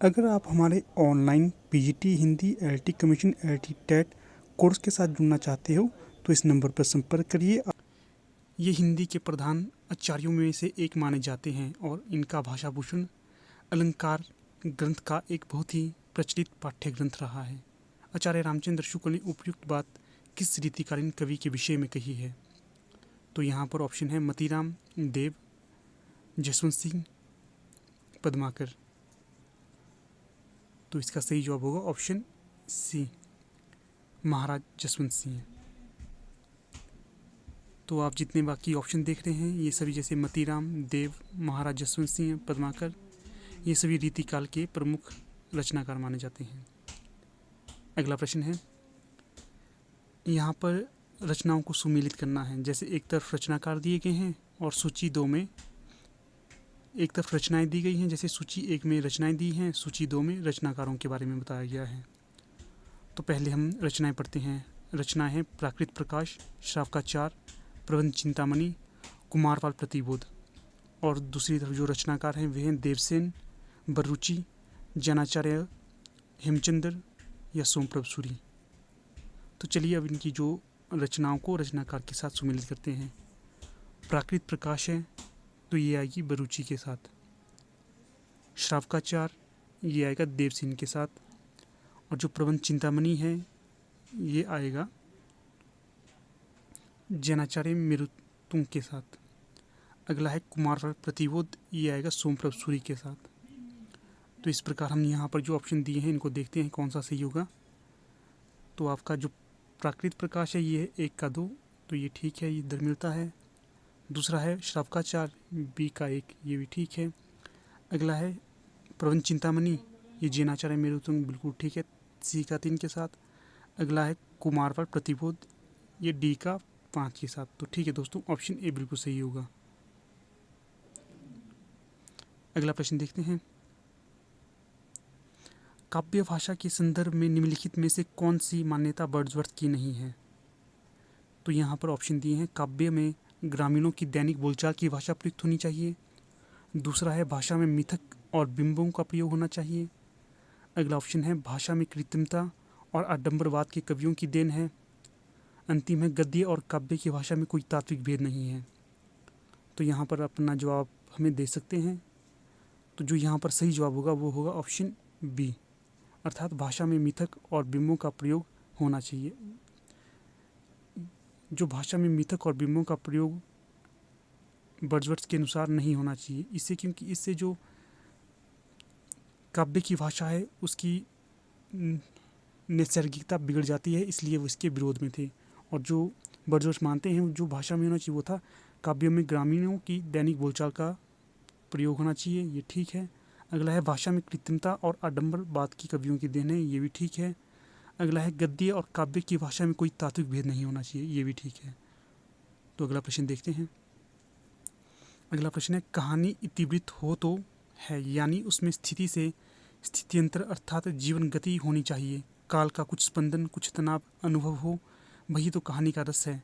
अगर आप हमारे online PGT Hindi LT commission LT TET course के साथ जुड़ना चाहते हो तो इस नंबर पर संपर्क करिए। ये हिंदी के प्रधान आचार्यों में से एक माने जाते हैं और इनका भाषाभूषण अलंकार ग्रंथ का एक बहुत ही प्रचलित पाठ्य ग्रंथ रहा है। आचार्य रामचंद्र शुक्ल ने उपयुक्त बात किस रीतिकालीन कवि के विषय में कही है? तो यहाँ पर ऑप्शन है मतीराम, देव, जसवंत सिंह, पद्माकर। तो इसका सही जवाब होगा ऑप्शन सी, महाराज जसवंत सिंह। तो आप जितने बाकी ऑप्शन देख रहे हैं ये सभी जैसे मतीराम, देव, महाराज जसवंत सिंह, पद्माकर, ये सभी रीतिकाल के प्रमुख रचनाकार माने जाते हैं। अगला प्रश्न है, यहाँ पर रचनाओं को सुमेलित करना है। जैसे एक तरफ रचनाकार दिए गए हैं और सूची 2 में एक तरफ रचनाएं दी गई हैं। जैसे सूची 1 में रचनाएं दी हैं, सूची 2 में रचनाकारों के बारे में बताया गया है। तो पहले हम रचनाएं पढ़ते हैं। रचना है प्राकृत प्रकाश, श्रावकाचार, प्रबंध चिंतामणि, कुमारपाल प्रतिबोध। और दूसरी तरफ जो रचनाकार हैं वे हैं देवसेन, बर्रुचि, जैनाचार्य हेमचंद्र या सोमप्रभ सूरी। तो चलिए अब इनकी जो रचनाओं को रचनाकार के साथ सुमेलित करते हैं। प्राकृत प्रकाश है तो ये आएगी बर्रुचि के साथ। श्रावकाचार ये आएगा देवसेन के साथ। और जो प्रबंध चिंतामणि है ये आएगा जैनाचार्य मेरुतुंग के साथ। अगला है कुमारपाल प्रतिबोध, ये आएगा सोमप्रभ सूरी के साथ। तो इस प्रकार हम यहाँ पर जो ऑप्शन दिए हैं इनको देखते हैं कौन सा सही होगा। तो आपका जो प्राकृत प्रकाश है ये है 1 का 2, तो ये ठीक है, ये इधर मिलता है। दूसरा है श्रावकाचार, बी का 1, ये भी ठीक है। अगला है प्रबंध चिंतामणि, ये जैनाचार्य मेरुतुंग, बिल्कुल ठीक है, सी का 3 के साथ। अगला है कुमारपाल प्रतिबोध, ये डी का 5 के साथ। तो ठीक है दोस्तों, ऑप्शन ए बिल्कुल सही होगा। अगला प्रश्न देखते हैं। काव्य भाषा के संदर्भ में निम्नलिखित में से कौन सी मान्यता वर्ड्सवर्थ की नहीं है? तो यहाँ पर ऑप्शन दिए हैं। काव्य में ग्रामीणों की दैनिक बोलचाल की भाषा प्रयुक्त होनी चाहिए। दूसरा है भाषा में मिथक और बिंबों का प्रयोग होना चाहिए। अगला ऑप्शन है भाषा में कृत्रिमता और आडंबरवाद के कवियों की देन है। अंतिम है गद्य और काव्य की भाषा में कोई तात्विक भेद नहीं है। तो यहाँ पर अपना जवाब हमें दे सकते हैं। तो जो यहाँ पर सही जवाब होगा वो होगा ऑप्शन बी, अर्थात भाषा में मिथक और बिंबों का प्रयोग होना चाहिए। जो भाषा में मिथक और बिंबों का प्रयोग वर्ड्सवर्थ के अनुसार नहीं होना चाहिए। इससे क्योंकि इससे जो काव्य की भाषा है उसकी नैसर्गिकता बिगड़ जाती है, इसलिए वो इसके विरोध में थे। और जो वर्ड्सवर्थ मानते हैं जो भाषा में होना चाहिए वो था काव्यों में ग्रामीणों की दैनिक बोलचाल का प्रयोग होना चाहिए, ये ठीक है। अगला है भाषा में कृत्रिमता और आडंबरवाद की कवियों की देन है, ये भी ठीक है। अगला है गद्य और काव्य की भाषा में कोई तात्विक भेद नहीं होना चाहिए, ये भी ठीक है। तो अगला प्रश्न देखते हैं। अगला प्रश्न है कहानी इतिवृत्त हो तो है, यानी उसमें स्थिति से स्थित्यंतर अर्थात जीवन गति होनी चाहिए, काल का कुछ स्पंदन कुछ तनाव अनुभव हो, वही तो कहानी का रस है।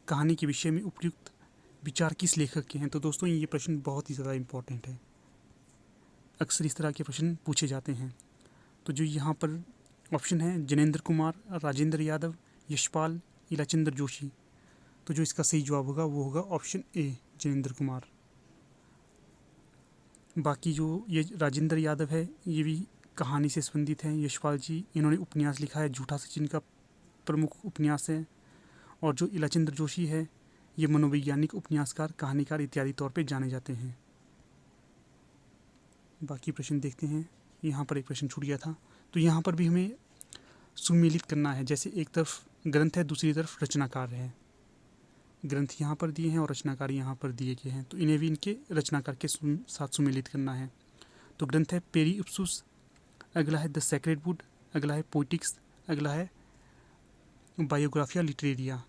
कहानी के विषय में उपयुक्त विचार किस लेखक के हैं? तो दोस्तों ये प्रश्न बहुत ही ज़्यादा इम्पोर्टेंट है, अक्सर इस तरह के प्रश्न पूछे जाते हैं। तो जो यहाँ पर ऑप्शन है जनेंद्र कुमार, राजेंद्र यादव, यशपाल, इलाचंद्र जोशी। तो जो इसका सही जवाब होगा वो होगा ऑप्शन ए, जनेंद्र कुमार। बाकी जो ये राजेंद्र यादव है ये भी कहानी से संबंधित हैं। यशपाल जी इन्होंने उपन्यास लिखा है, झूठा सचिन का प्रमुख उपन्यास है। और जो इलाचंद्र जोशी है ये मनोवैज्ञानिक, उपन्यासकार, कहानीकार इत्यादि तौर पे जाने जाते हैं। बाकी प्रश्न देखते हैं। यहाँ पर एक प्रश्न छूट गया था, तो यहाँ पर भी हमें सुमेलित करना है। जैसे एक तरफ ग्रंथ है दूसरी तरफ रचनाकार है। ग्रंथ यहाँ पर दिए हैं और रचनाकार यहाँ पर दिए गए हैं, तो इन्हें भी इनके रचनाकार के साथ सुमेलित करना है। तो ग्रंथ है पेरी इप्सुस, अगला है द सेक्रेड वुड, अगला है पोइटिक्स, अगला है बायोग्राफिया लिटरेरिया।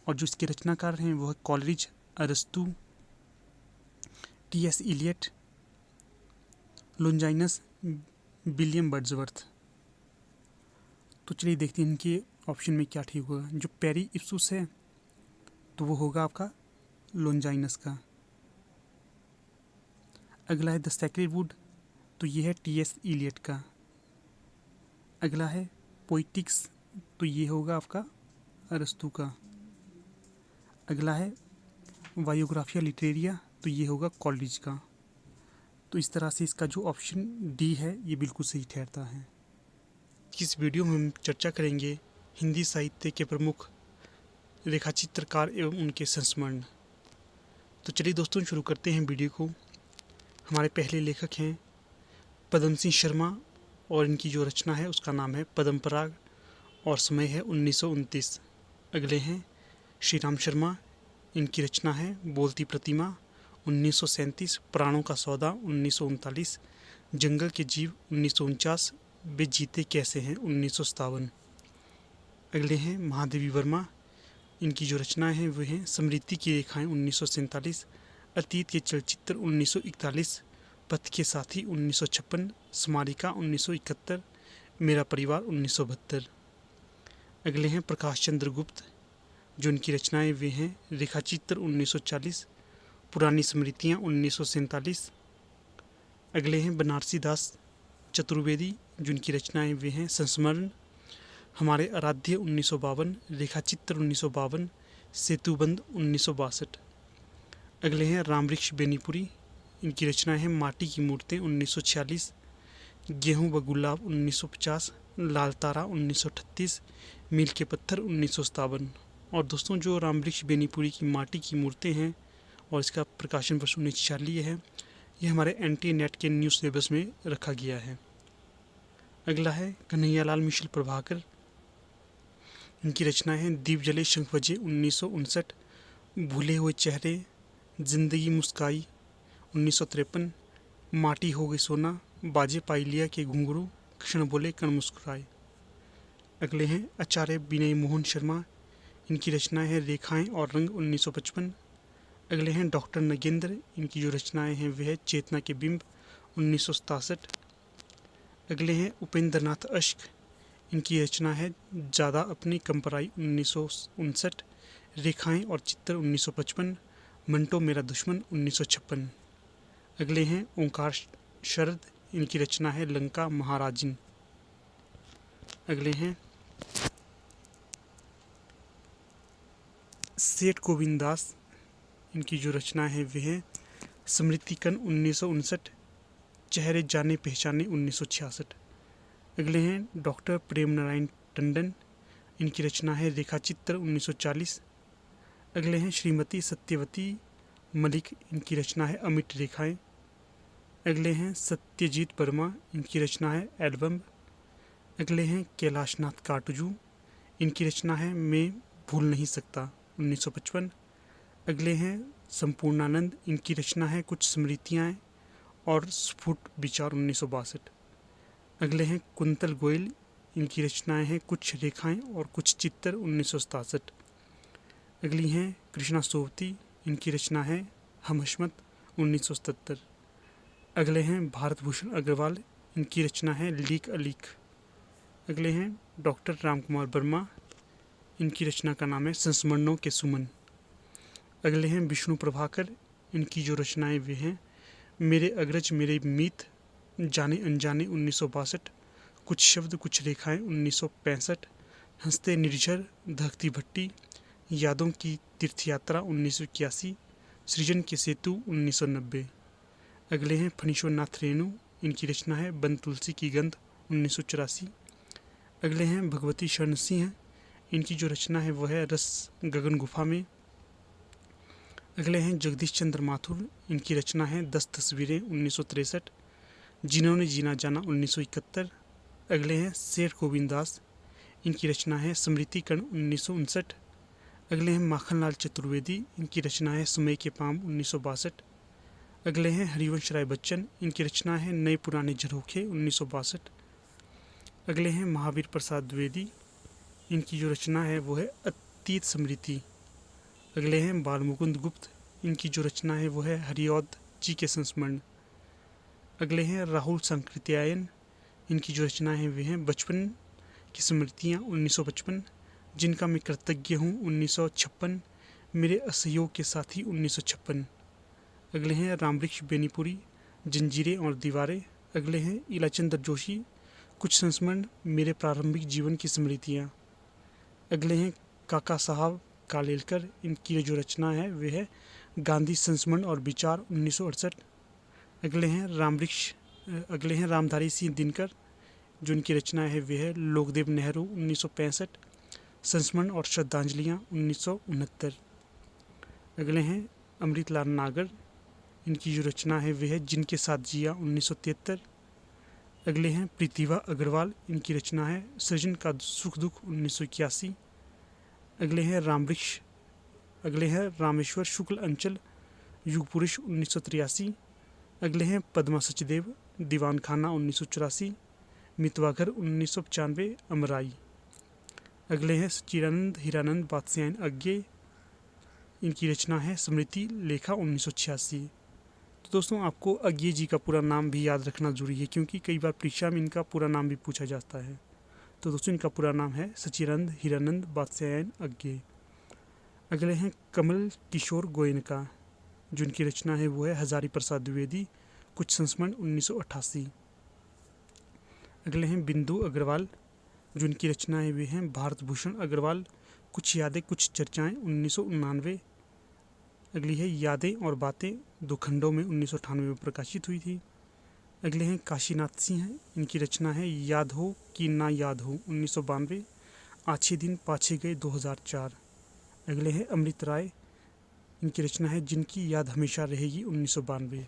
और जो इसके रचनाकार हैं वो है कॉलरिज, अरस्तु, T S. Eliot, Longinus, William Wordsworth. तो चलिए देखते हैं इनके ऑप्शन में क्या ठीक होगा। जो पेरी इप्सुस है तो वो होगा आपका लोंजाइनस का। अगला है द सेक्रेड वुड, तो ये है टी.एस. इलियट का। अगला है पोइटिक्स, तो ये होगा आपका अरस्तू का। अगला है बायोग्राफिया लिटरेरिया, तो ये होगा कॉलेज का। तो इस तरह से इसका जो ऑप्शन डी है ये बिल्कुल सही ठहरता है। इस वीडियो में हम चर्चा करेंगे हिंदी साहित्य के प्रमुख रेखाचित्रकार एवं उनके संस्मरण। तो चलिए दोस्तों शुरू करते हैं वीडियो को। हमारे पहले लेखक हैं पदम सिंह शर्मा और इनकी जो रचना है उसका नाम है पद्म पराग और समय है 1929। अगले हैं श्री राम शर्मा, इनकी रचना है बोलती प्रतिमा 1937, प्राणों का सौदा 1939, जंगल के जीव 1949, वे जीते कैसे हैं 1957। अगले हैं महादेवी वर्मा, इनकी जो रचनाएं हैं वे हैं समृद्धि की रेखाएं 1947, अतीत के चलचित्र 1941, पथ के साथी 1956, स्मारिका 1971, मेरा परिवार 1972। अगले हैं प्रकाश चंद्र गुप्त, जो इनकी रचनाएं वे हैं रेखाचित्र 1940, पुरानी स्मृतियाँ 1947। अगले हैं बनारसी दास चतुर्वेदी, जिनकी रचनाएं वे हैं संस्मरण, हमारे आराध्य 1952, रेखाचित्र 1952, सेतुबंद 1962। अगले हैं रामवृक्ष बेनीपुरी, इनकी रचनाएं हैं माटी की मूर्तें 1946, गेहूं व गुलाब 1950, लाल तारा 1938, मील के पत्थर 1957। और दोस्तों जो रामवृक्ष बेनीपुरी की माटी की मूर्तें हैं और इसका प्रकाशन वर्ष 1946 है, ये हमारे एंटी नेट के न्यूज़ सिलेबस में रखा गया है। अगला है कन्हैयालाल मिश्र प्रभाकर, इनकी रचना है दीप जले शंख बजे 1959, भूले हुए चेहरे, जिंदगी मुस्काई 1953, माटी हो गई सोना, बाजे पाइलिया के घुंघरू, क्षण बोले कण मुस्कुराए। अगले हैं आचार्य विनय मोहन शर्मा, इनकी रचना है रेखाएं और रंग 1955। अगले हैं डॉक्टर नगेंद्र, इनकी जो रचनाएं हैं वह है चेतना के बिंब 1967। अगले हैं उपेंद्र नाथ अश्क, इनकी रचना है ज़्यादा अपनी कंपराई 1959, रेखाएं और चित्र 1955, मंटो मेरा दुश्मन 1956। अगले हैं ओंकार शरद, इनकी रचना है लंका महाराजिन। अगले हैं सेठ गोविंद दास, इनकी जो रचना है वह है स्मृतिकन 1959, चेहरे जाने पहचाने 1966। अगले हैं डॉक्टर प्रेम नारायण टंडन, इनकी रचना है रेखाचित्र 1940। अगले हैं श्रीमती सत्यवती मलिक, इनकी रचना है अमिट रेखाएं। अगले हैं सत्यजीत वर्मा, इनकी रचना है एल्बम। अगले हैं कैलाशनाथ काटजू, इनकी रचना है मैं भूल नहीं सकता 1955। अगले हैं संपूर्णानंद, इनकी रचना है कुछ स्मृतियाँ और स्फुट विचार 1962। अगले हैं कुंतल गोयल, इनकी रचनाएं हैं कुछ रेखाएं और कुछ चित्र 1967। अगली हैं कृष्णा सोवती, इनकी रचना है हम हशमत 1977। अगले हैं भारत भूषण अग्रवाल, इनकी रचना है लीक अलीक। अगले हैं डॉक्टर रामकुमार वर्मा, इनकी रचना का नाम है संस्मरणों के सुमन। अगले हैं विष्णु प्रभाकर, इनकी जो रचनाएं वे हैं मेरे अग्रज मेरे मीत, जाने अनजाने 1962, कुछ शब्द कुछ रेखाएं 1965, हंसते निर्झर, धकती भट्टी, यादों की तीर्थयात्रा 1981, सृजन के सेतु 1990। अगले हैं फणीश्वर नाथ रेणु, इनकी रचना है बन तुलसी की गंध 1984। अगले हैं भगवती शरण सिंह, इनकी जो रचना है वह है रस गगन गुफा में। अगले हैं जगदीश चंद्र माथुर, इनकी रचना है 10 तस्वीरें 1963, जिन्होंने जीना जाना 1971। अगले हैं सेठ गोविंद दास, इनकी रचना है स्मृति कण 1959। अगले हैं माखनलाल चतुर्वेदी, इनकी रचना है समय के पाम 1962। अगले हैं हरिवंश राय बच्चन, इनकी रचना है नए पुराने झरोखे 1962। अगले हैं महावीर प्रसाद द्विवेदी, इनकी जो रचना है वो है अतीत स्मृति। अगले हैं बालमुकुंद गुप्त, इनकी जो रचना है वो है हरिऔध जी के संस्मरण। अगले हैं राहुल संकृत्यायन, इनकी जो रचना है वे हैं बचपन की स्मृतियाँ 1955, जिनका मैं कृतज्ञ हूँ 1956, मेरे असहयोग के साथी 1956। अगले हैं रामवृक्ष बेनीपुरी, जंजीरें और दीवारें अगले हैं इलाचंद्र जोशी, कुछ संस्मरण मेरे प्रारंभिक जीवन की स्मृतियाँ। अगले हैं काका साहब कालेलकर, इनकी जो रचना है वे है गांधी संस्मरण और विचार 1968। अगले हैं रामधारी सिंह दिनकर, जो इनकी रचना है वे है लोकदेव नेहरू 1965, संस्मरण और श्रद्धांजलियाँ 1969। अगले हैं अमृतलाल नागर, इनकी जो रचना है वे है जिनके साथ जिया 1973। अगले हैं प्रतिभा अग्रवाल, इनकी रचना है सृजन का सुख दुख 1981। अगले हैं रामेश्वर शुक्ल अंचल, युग पुरुष 1983। अगले हैं पद्मा सचदेव, दीवान खाना 1984, मितवाघर 1995, अमराई। अगले हैं सच्चिदानंद हीरानंद बादशाहन अज्ञे, इनकी रचना है स्मृति लेखा 1986। तो दोस्तों आपको अज्ञे जी का पूरा नाम भी याद रखना जरूरी है, क्योंकि कई बार परीक्षा में इनका पूरा नाम भी पूछा जाता है। तो दोस्तों इनका पूरा नाम है सच्चिदानंद हीरानंद बादशाहन अज्ञे। अगले हैं कमल किशोर गोयनका, जो इनकी रचना है वो है हजारी प्रसाद द्विवेदी, कुछ संस्मरण 1988। अगले हैं बिंदु अग्रवाल, जो इनकी रचना है वे हैं भारत भूषण अग्रवाल, कुछ यादें कुछ चर्चाएं 1989। अगली है यादें और बातें, 2 खंडों में 1998 में प्रकाशित हुई थी। अगले हैं काशीनाथ सिंह, इनकी रचना है याद हो कि ना याद हो 1992, आछे दिन पाछे गए 2004। अगले हैं अमृत राय, इनकी रचना है जिनकी याद हमेशा रहेगी 1992।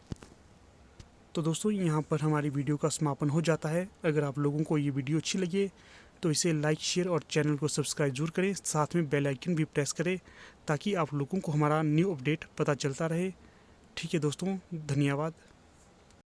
तो दोस्तों यहाँ पर हमारी वीडियो का समापन हो जाता है। अगर आप लोगों को ये वीडियो अच्छी लगे तो इसे लाइक शेयर और चैनल को सब्सक्राइब जरूर करें, साथ में बेल आइकन भी प्रेस करें ताकि आप लोगों को हमारा न्यू अपडेट पता चलता रहे। ठीक है दोस्तों, धन्यवाद।